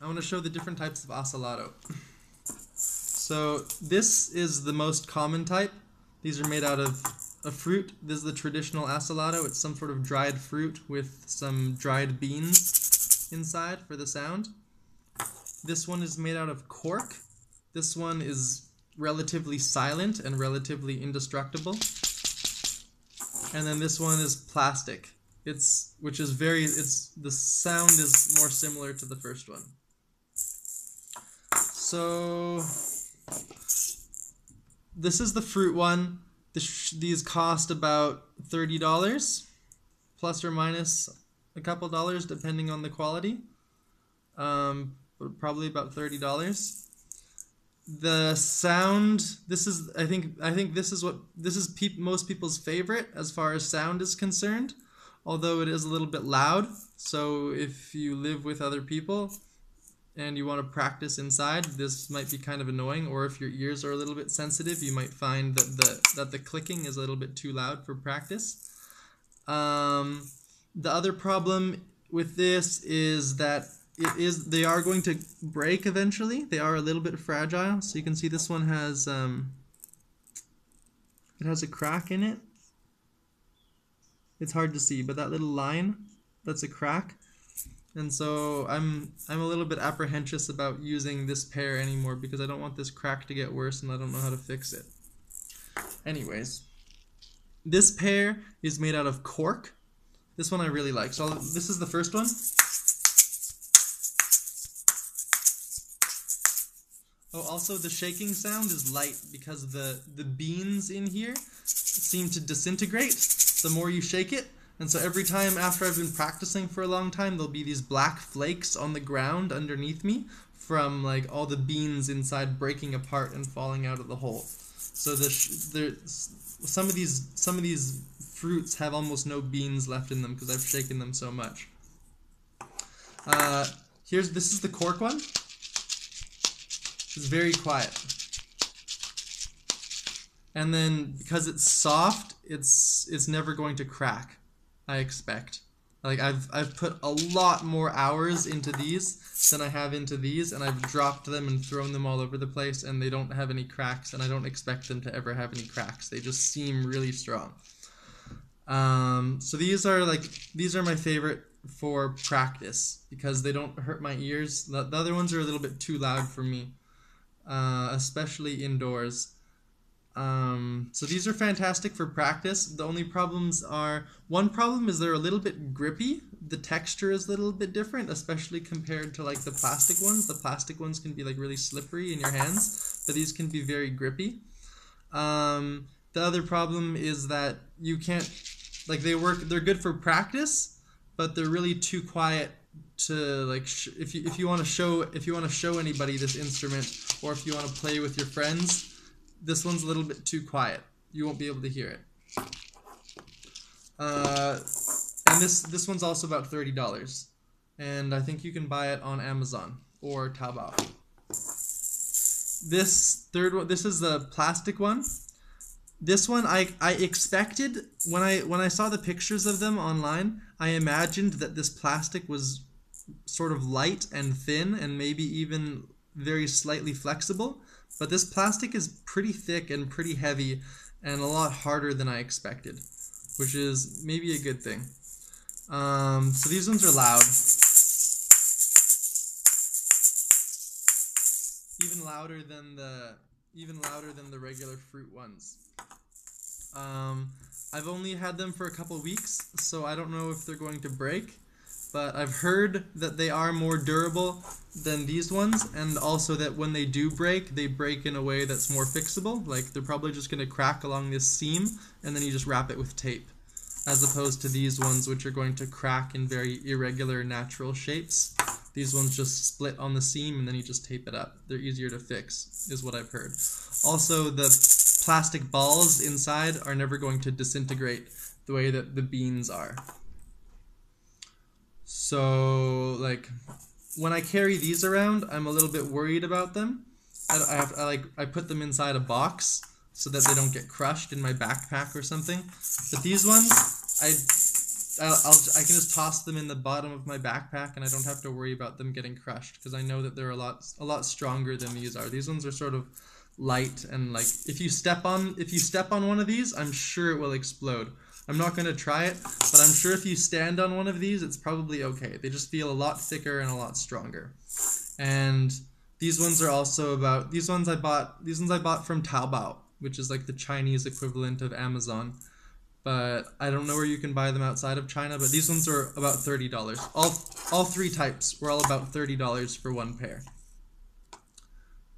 I want to show the different types of asalato. So this is the most common type. These are made out of a fruit. This is the traditional asalato. It's some sort of dried fruit with some dried beans inside for the sound. This one is made out of cork. This one is relatively silent and relatively indestructible. And then this one is plastic. The sound is more similar to the first one. So this is the fruit one. These cost about $30, plus or minus a couple dollars depending on the quality. But probably about $30. The sound. I think this is most people's favorite as far as sound is concerned. Although it is a little bit loud, so if you live with other people and you want to practice inside, this might be kind of annoying. Or if your ears are a little bit sensitive, you might find that the clicking is a little bit too loud for practice. The other problem with this is that they are going to break eventually. They are a little bit fragile. So you can see this one has it has a crack in it. It's hard to see, but that little line, that's a crack. And so I'm a little bit apprehensive about using this pair anymore because I don't want this crack to get worse and I don't know how to fix it. Anyways, this pair is made out of cork. This one I really like. So this is the first one. Oh, also the shaking sound is light because the beans in here seem to disintegrate the more you shake it. And so every time after I've been practicing for a long time, there'll be these black flakes on the ground underneath me from like all the beans inside breaking apart and falling out of the hole. So some of these fruits have almost no beans left in them because I've shaken them so much. This is the cork one. It's very quiet. And then because it's soft, it's never going to crack, I expect. Like I've put a lot more hours into these than I have into these, and I've dropped them and thrown them all over the place, and they don't have any cracks, and I don't expect them to ever have any cracks. They just seem really strong. So these are my favorite for practice because they don't hurt my ears. The other ones are a little bit too loud for me, especially indoors. So these are fantastic for practice. The only one problem is they're a little bit grippy. The texture is a little bit different, especially compared to like the plastic ones. The plastic ones can be like really slippery in your hands, but these can be very grippy. The other problem is that you can't, like they're good for practice, but they're really too quiet to like if you want to show anybody this instrument, or if you want to play with your friends. This one's a little bit too quiet. You won't be able to hear it. And this one's also about $30. And I think you can buy it on Amazon or Taobao. This third one, this is the plastic one. This one I expected when I saw the pictures of them online, I imagined that this plastic was sort of light and thin and maybe even very slightly flexible. But this plastic is pretty thick and pretty heavy and a lot harder than I expected, which is maybe a good thing. So these ones are loud. Even louder than the regular fruit ones. I've only had them for a couple weeks, so I don't know if they're going to break. But I've heard that they are more durable than these ones, and also that when they do break, they break in a way that's more fixable. Like they're probably just going to crack along this seam, and then you just wrap it with tape, as opposed to these ones which are going to crack in very irregular natural shapes. These ones just split on the seam, and then you just tape it up. They're easier to fix, is what I've heard. Also, the plastic balls inside are never going to disintegrate the way that the beans are. So, like, when I carry these around, I'm a little bit worried about them. I put them inside a box so that they don't get crushed in my backpack or something. But these ones, I can just toss them in the bottom of my backpack, and I don't have to worry about them getting crushed because I know that they're a lot stronger than these are. These ones are sort of light, and like if you step on one of these, I'm sure it will explode. I'm not gonna try it, but I'm sure if you stand on one of these, it's probably okay. They just feel a lot thicker and a lot stronger. And these ones are also about these ones I bought from Taobao, which is like the Chinese equivalent of Amazon. But I don't know where you can buy them outside of China, but these ones are about $30. All three types were all about $30 for one pair.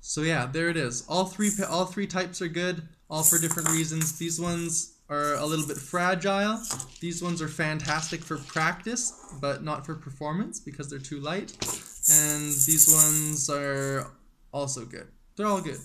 So yeah, there it is. All three types are good, all for different reasons. These ones are a little bit fragile. These ones are fantastic for practice, but not for performance because they're too light. And these ones are also good. They're all good.